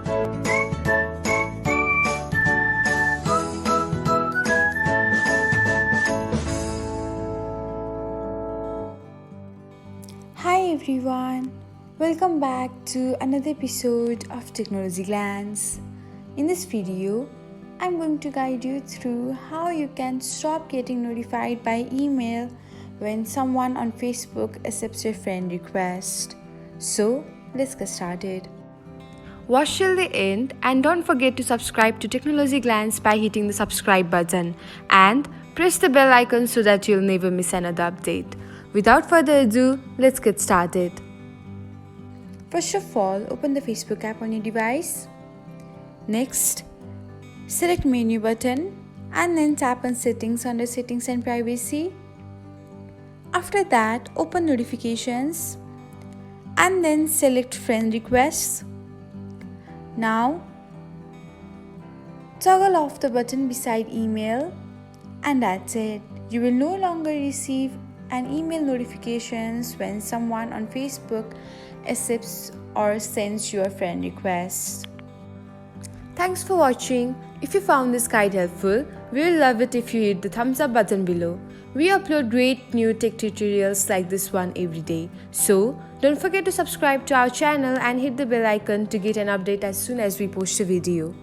Hi everyone, welcome back to another episode of Technologyglance. In this video, I'm going to guide you through how you can stop getting notified by email when someone on Facebook accepts your friend request. So, let's get started. Watch till the end and don't forget to subscribe to Technologyglance by hitting the subscribe button and press the bell icon so that you'll never miss another update. Without further ado, let's get started. First of all, open the Facebook app on your device. Next, select menu button and then tap on settings under settings and privacy. After that, open notifications and then select friend requests. Now, toggle off the button beside email and that's it. You will no longer receive an email notifications when someone on Facebook accepts or sends you a friend request. Thanks for watching. If you found this guide helpful, we will love it if you hit the thumbs up button below. We upload great new tech tutorials like this one every day. So, don't forget to subscribe to our channel and hit the bell icon to get an update as soon as we post a video.